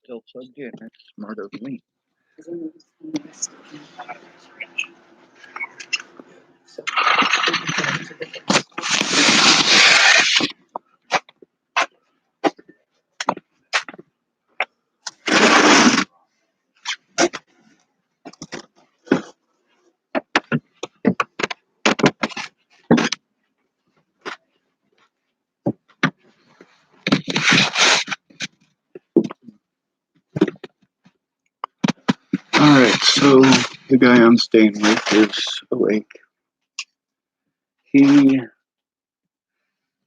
still plugged in. That's smart of me. Alright, so the guy I'm staying with is awake. He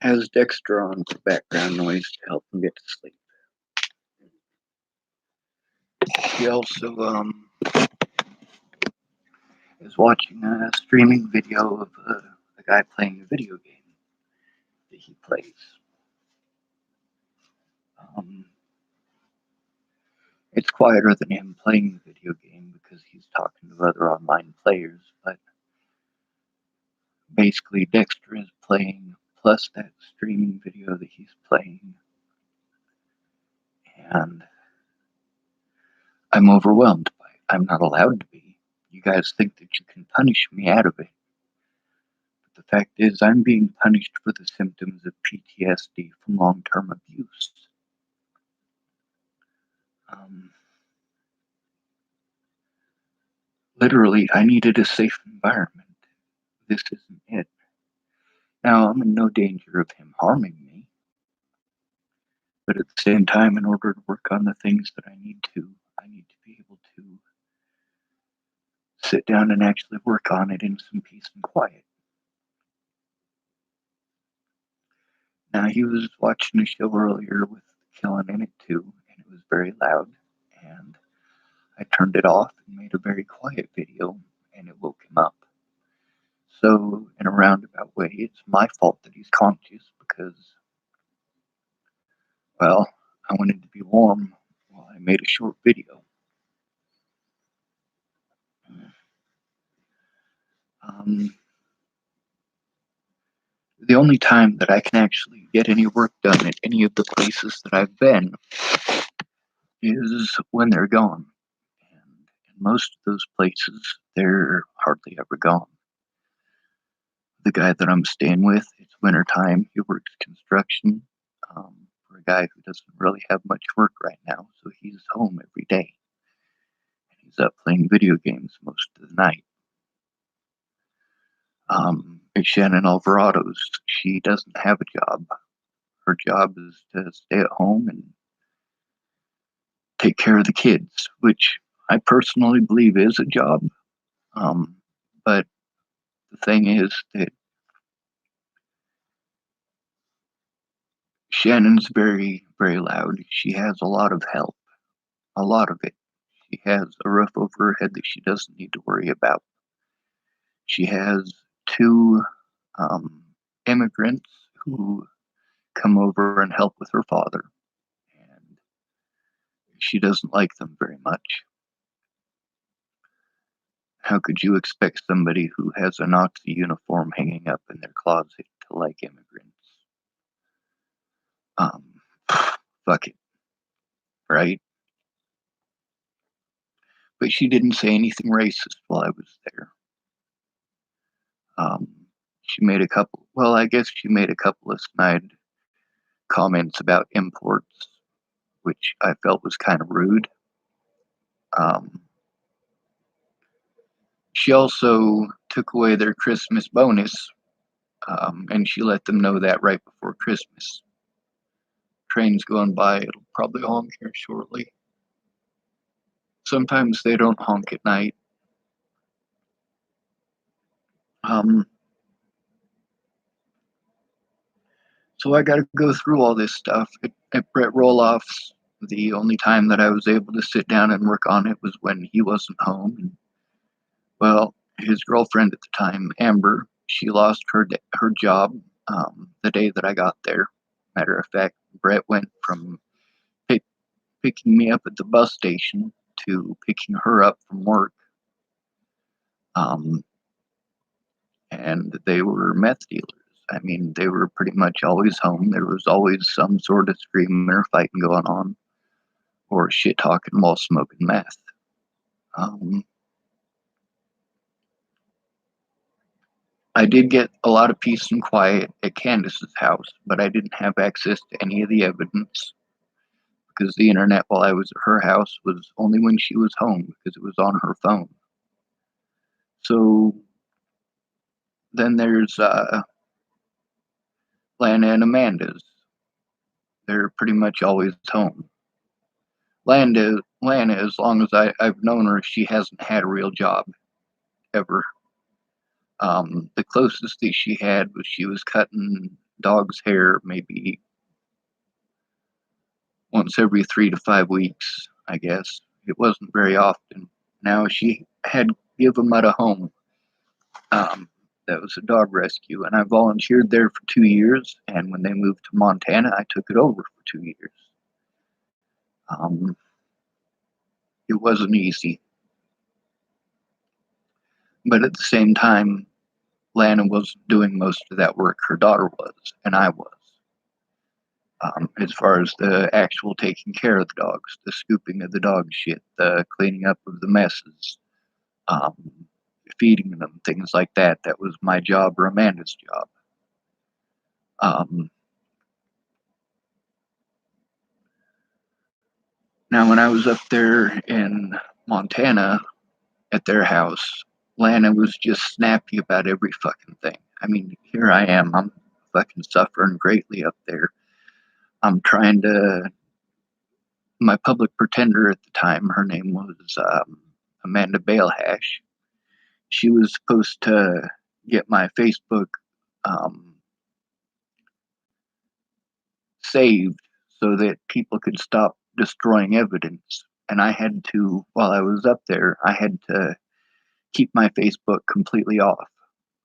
has Dexter on for background noise to help him get to sleep. He also is watching a streaming video of a guy playing a video game that he plays. It's quieter than him playing the video game because he's talking to other online players, but basically Dexter is playing plus that streaming video that he's playing, and I'm overwhelmed by it. I'm not allowed to be. You guys think that you can punish me out of it. But the fact is, I'm being punished for the symptoms of PTSD from long-term abuse. Literally, I needed a safe environment. This isn't it. Now, I'm in no danger of him harming me. But at the same time, in order to work on the things that I need to be able to sit down and actually work on it in some peace and quiet. Now, he was watching a show earlier with Killing in it too, and it was very loud, and I turned it off and made a very quiet video, and it woke him up. So, in a roundabout way, it's my fault that he's conscious because, well, I wanted to be warm while I made a short video. The only time that I can actually get any work done at any of the places that I've been is when they're gone. And in most of those places, they're hardly ever gone. The guy that I'm staying with, it's wintertime. He works construction for a guy who doesn't really have much work right now, so he's home every day. And he's up playing video games most of the night. Shannon Alvarado's, she doesn't have a job. Her job is to stay at home and take care of the kids, which I personally believe is a job. But the thing is that Shannon's very, very loud. She has a lot of help, a lot of it. She has a roof over her head that she doesn't need to worry about. She has two immigrants who come over and help with her father, and she doesn't like them very much. How could you expect somebody who has a Nazi uniform hanging up in their closet to like immigrants? Fuck it, right? But she didn't say anything racist while I was there. She made a couple, well, I guess she made a couple of snide comments about imports, which I felt was kind of rude. She also took away their Christmas bonus, and she let them know that right before Christmas. Trains going by, it'll probably honk here shortly. Sometimes they don't honk at night. So I got to go through all this stuff. At Brett Roloff's, the only time that I was able to sit down and work on it was when he wasn't home. And, well, his girlfriend at the time, Amber, she lost her job the day that I got there. Matter of fact, Brett went from picking me up at the bus station to picking her up from work. And they were meth dealers. I mean, they were pretty much always home. There was always some sort of screaming or fighting going on. or shit talking while smoking meth. I did get a lot of peace and quiet at Candace's house, but I didn't have access to any of the evidence because the internet while I was at her house was only when she was home because it was on her phone. So then there's Lana and Amanda's. They're pretty much always home. Lana, as long as I've known her, she hasn't had a real job ever. The closest that she had was she was cutting dog's hair maybe once every 3 to 5 weeks, I guess. It wasn't very often. Now she had Give 'em at a home. That was a dog rescue, and I volunteered there for 2 years. And when they moved to Montana, I took it over for 2 years. It wasn't easy, but at the same time, Lana was doing most of that work. Her daughter was, and I was. As far as the actual taking care of the dogs, the scooping of the dog shit, the cleaning up of the messes, um, feeding them, things like that. That was my job or Amanda's job. Now, when I was up there in Montana at their house, Lana was just snappy about every fucking thing. I mean, here I am. I'm fucking suffering greatly up there. I'm trying to. My public pretender at the time, her name was Amanda Balehash. She was supposed to get my Facebook saved so that people could stop destroying evidence. And I had to, while I was up there, I had to keep my Facebook completely off.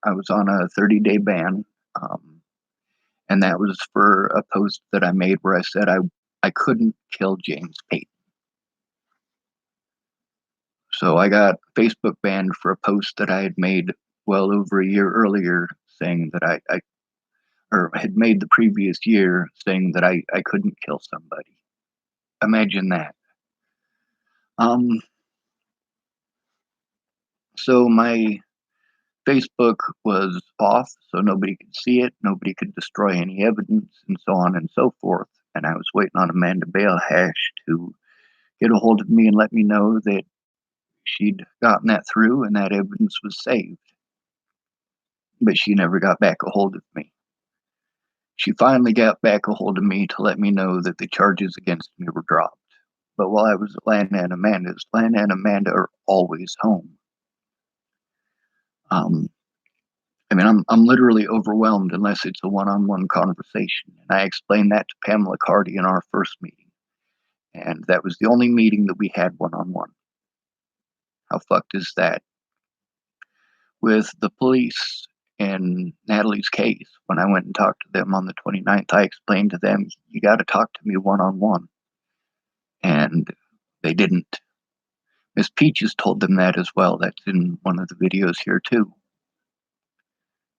I was on a 30-day ban. And that was for a post that I made where I said I couldn't kill James Payton. So I got Facebook banned for a post that I had made well over a year earlier saying that I or had made the previous year saying that I couldn't kill somebody. Imagine that. So my Facebook was off, so nobody could see it, nobody could destroy any evidence, and so on and so forth. And I was waiting on Amanda Balehash to get a hold of me and let me know that she'd gotten that through and that evidence was saved. But she never got back a hold of me. She finally got back a hold of me to let me know that the charges against me were dropped. But while I was at Lana and Amanda's, Lana and Amanda are always home. I mean, I'm literally overwhelmed unless it's a one-on-one conversation. And I explained that to Pamela Cardy in our first meeting. And that was the only meeting that we had one-on-one. How fucked is that? With the police in Natalie's case, when I went and talked to them on the 29th, I explained to them, you got to talk to me one-on-one. And they didn't. Miss Peaches told them that as well. That's in one of the videos here too.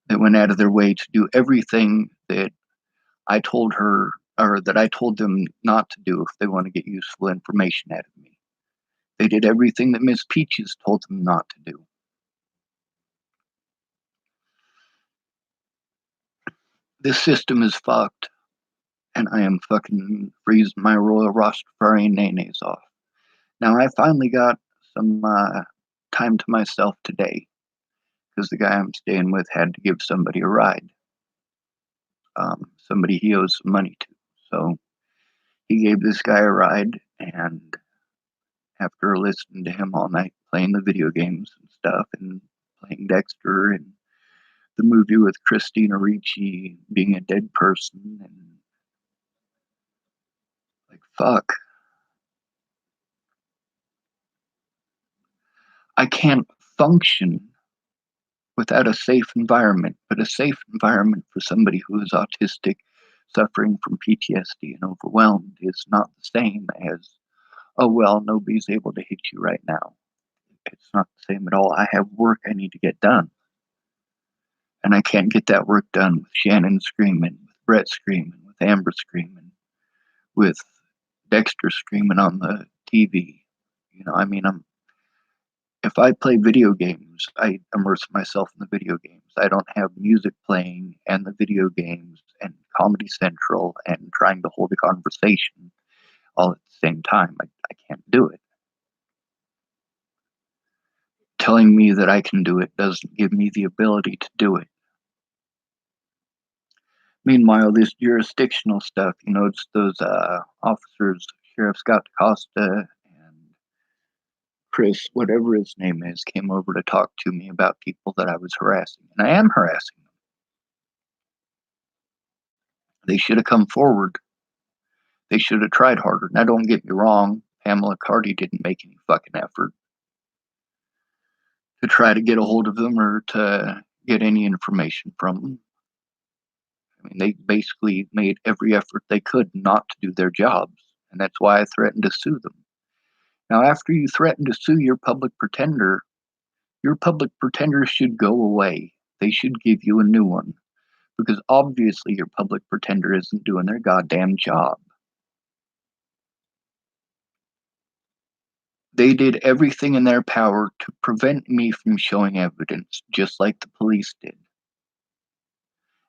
They went out of their way to do everything that I told her, or that I told them not to do if they want to get useful information out of me. They did everything that Miss Peaches told them not to do. This system is fucked, and I am fucking freezing my Royal Rastafarian nays off. Now, I finally got some time to myself today because the guy I'm staying with had to give somebody a ride. Somebody he owes some money to. So he gave this guy a ride, and after listening to him all night playing the video games and stuff and playing Dexter and the movie with Christina Ricci being a dead person and like fuck. I can't function without a safe environment, but a safe environment for somebody who is autistic, suffering from PTSD and overwhelmed is not the same as, oh well, nobody's able to hit you right now. It's not the same at all. I have work I need to get done. And I can't get that work done with Shannon screaming, with Brett screaming, with Amber screaming, with Dexter streaming on the TV. You know, I mean, if I play video games, I immerse myself in the video games. I don't have music playing and the video games and Comedy Central and trying to hold a conversation all at the same time. I can't do it. Telling me that I can do it doesn't give me the ability to do it. Meanwhile, this jurisdictional stuff, you know, it's those officers, Sheriff Scott DaCosta and Chris, whatever his name is, came over to talk to me about people that I was harassing. And I am harassing them. They should have come forward. They should have tried harder. Now, don't get me wrong, Pamela Cardi didn't make any fucking effort to try to get a hold of them or to get any information from them. I mean, they basically made every effort they could not to do their jobs, and that's why I threatened to sue them. Now, after you threaten to sue your public pretender should go away. They should give you a new one, because obviously your public pretender isn't doing their goddamn job. They did everything in their power to prevent me from showing evidence, just like the police did.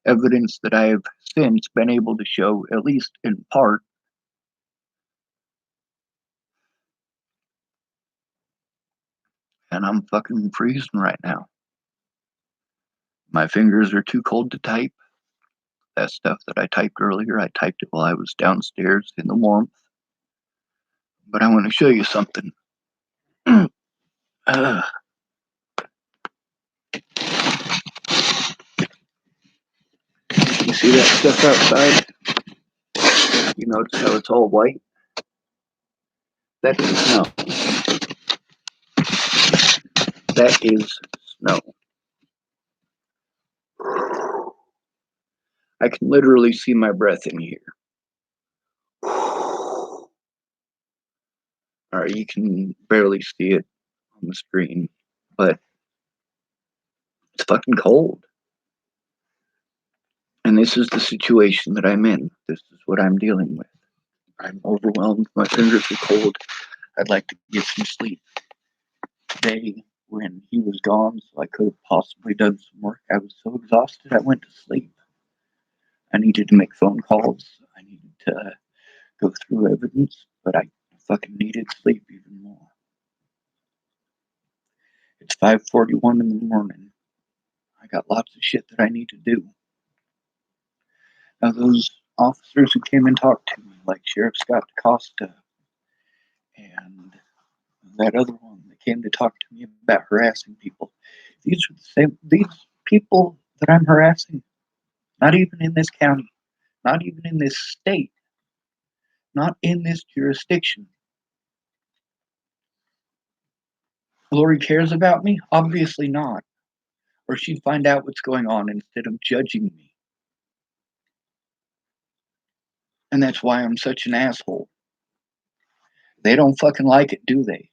Evidence that I have since been able to show, at least in part. And I'm fucking freezing right now. My fingers are too cold to type. That stuff that I typed earlier, I typed it while I was downstairs in the warmth. But I want to show you something. You see that stuff outside? You notice how it's all white? That's snow. That is snow. I can literally see my breath in here. Alright, you can barely see it on the screen, but it's fucking cold. And this is the situation that I'm in. This is what I'm dealing with. I'm overwhelmed. My fingers are cold. I'd like to get some sleep. Today, when he was gone, so I could have possibly done some work, I was so exhausted I went to sleep. I needed to make phone calls. I needed to go through evidence, but I fucking needed sleep even more. It's 5:41 in the morning. I got lots of shit that I need to do. Now, those officers who came and talked to me, like Sheriff Scott DaCosta and that other one that came to talk to me about harassing people, these are these people that I'm harassing, not even in this county, not even in this state, not in this jurisdiction. Lori cares about me? Obviously not. Or she'd find out what's going on instead of judging me. And that's why I'm such an asshole. They don't fucking like it, do they?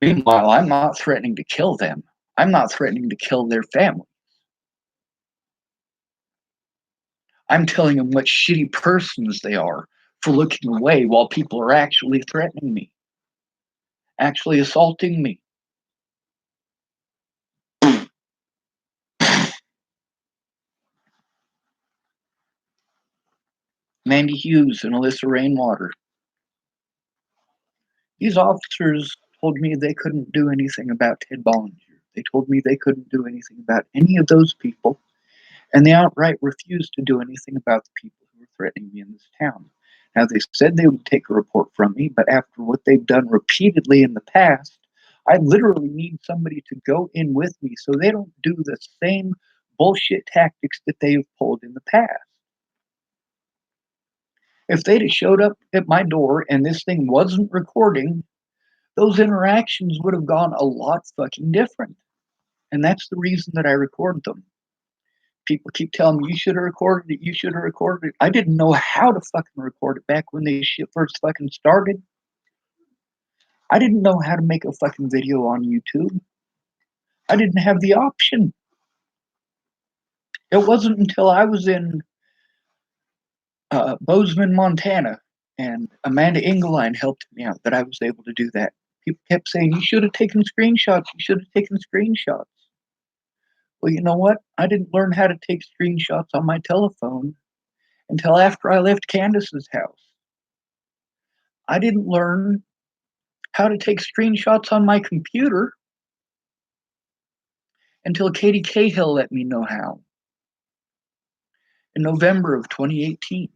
Meanwhile, I'm not threatening to kill them. I'm not threatening to kill their family. I'm telling them what shitty persons they are for looking away while people are actually threatening me, actually assaulting me. Mandy Hughes and Alyssa Rainwater. These officers told me they couldn't do anything about Ted Bollinger. They told me they couldn't do anything about any of those people, and they outright refused to do anything about the people who were threatening me in this town. Now, they said they would take a report from me, but after what they've done repeatedly in the past, I literally need somebody to go in with me so they don't do the same bullshit tactics that they have pulled in the past. If they'd have showed up at my door and this thing wasn't recording, those interactions would have gone a lot fucking different. And that's the reason that I record them. People keep telling me, you should have recorded it, you should have recorded it. I didn't know how to fucking record it back when this shit first fucking started. I didn't know how to make a fucking video on YouTube. I didn't have the option. It wasn't until I was in Bozeman, Montana, And Amanda Engeline helped me out that I was able to do that. People kept saying, you should have taken screenshots. You should have taken screenshots. Well, you know what? I didn't learn how to take screenshots on my telephone until after I left Candace's house. I didn't learn how to take screenshots on my computer until Katie Cahill let me know how in November of 2018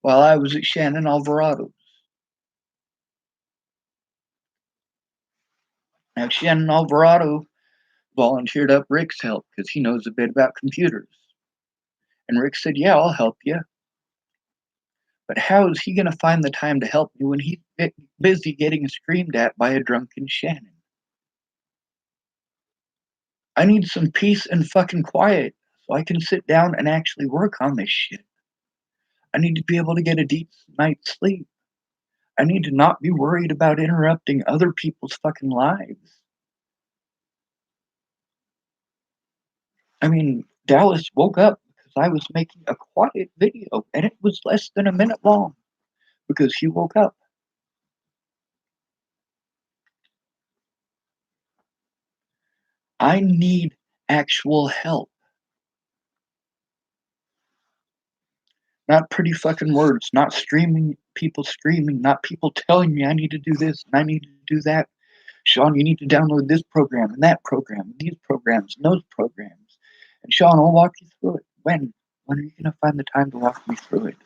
while I was at Shannon Alvarado's. Now, Shannon Alvarado volunteered up Rick's help because he knows a bit about computers. And Rick said, yeah, I'll help you. But how is he going to find the time to help me when he's busy getting screamed at by a drunken Shannon? I need some peace and fucking quiet so I can sit down and actually work on this shit. I need to be able to get a deep night's sleep. I need to not be worried about interrupting other people's fucking lives. I mean, Dallas woke up because I was making a quiet video and it was less than a minute long because he woke up. I need actual help. Not pretty fucking words, not people screaming, not people telling me I need to do this and I need to do that. Sean, you need to download this program and that program, and these programs and those programs. And Sean, I'll walk you through it. When? When are you going to find the time to walk me through it?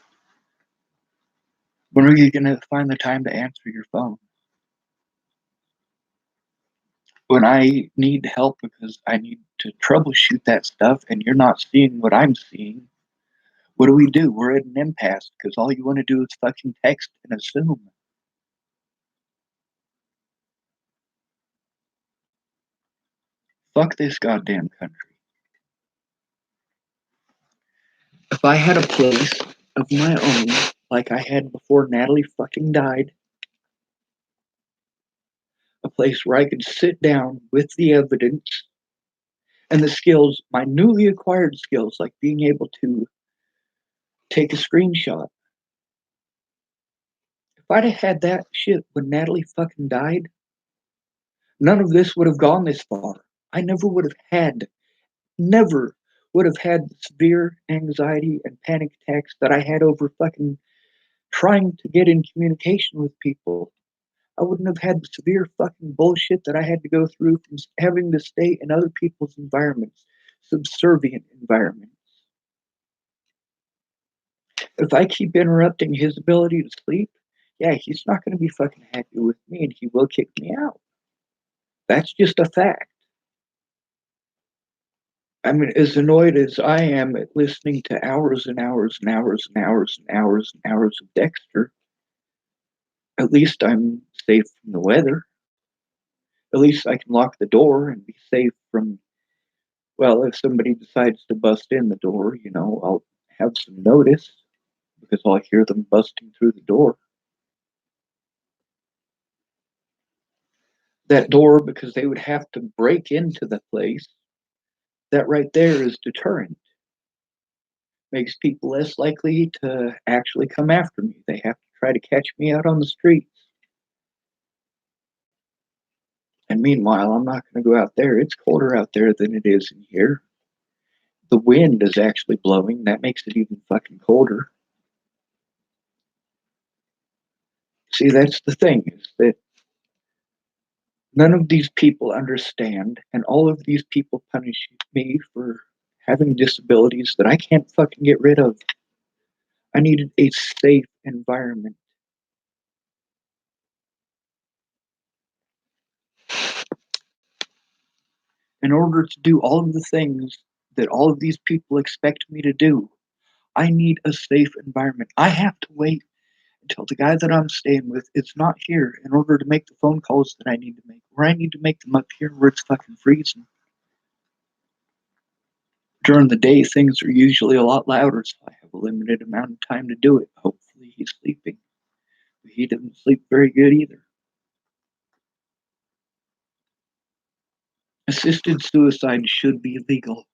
When are you going to find the time to answer your phone? When I need help because I need to troubleshoot that stuff and you're not seeing what I'm seeing, what do? We're at an impasse because all you want to do is fucking text and assume. Fuck this goddamn country. If I had a place of my own, like I had before Natalie fucking died, a place where I could sit down with the evidence and the skills, my newly acquired skills, like being able to take a screenshot. If I'd have had that shit when Natalie fucking died, none of this would have gone this far. I never would have had severe anxiety and panic attacks that I had over fucking trying to get in communication with people. I wouldn't have had the severe fucking bullshit that I had to go through from having to stay in other people's environments, subservient environments. If I keep interrupting his ability to sleep, yeah, he's not going to be fucking happy with me and he will kick me out. That's just a fact. I mean, as annoyed as I am at listening to hours and hours and hours and hours and hours and hours of Dexter, at least I'm safe from the weather. At least I can lock the door and be safe from, well, if somebody decides to bust in the door, I'll have some notice because I'll hear them busting through the door. That door, because they would have to break into the place, that right there is deterrent. Makes people less likely to actually come after me. They have to try to catch me out on the streets. And meanwhile, I'm not going to go out there. It's colder out there than it is in here. The wind is actually blowing. That makes it even fucking colder. See, that's the thing, is that none of these people understand, and all of these people punish me for having disabilities that I can't fucking get rid of. I needed a safe environment. In order to do all of the things that all of these people expect me to do, I need a safe environment. I have to wait until the guy that I'm staying with is not here in order to make the phone calls that I need to make, or I need to make them up here where it's fucking freezing. During the day, things are usually a lot louder, so I have a limited amount of time to do it. Hopefully he's sleeping. But he doesn't sleep very good either. Assisted suicide should be legal.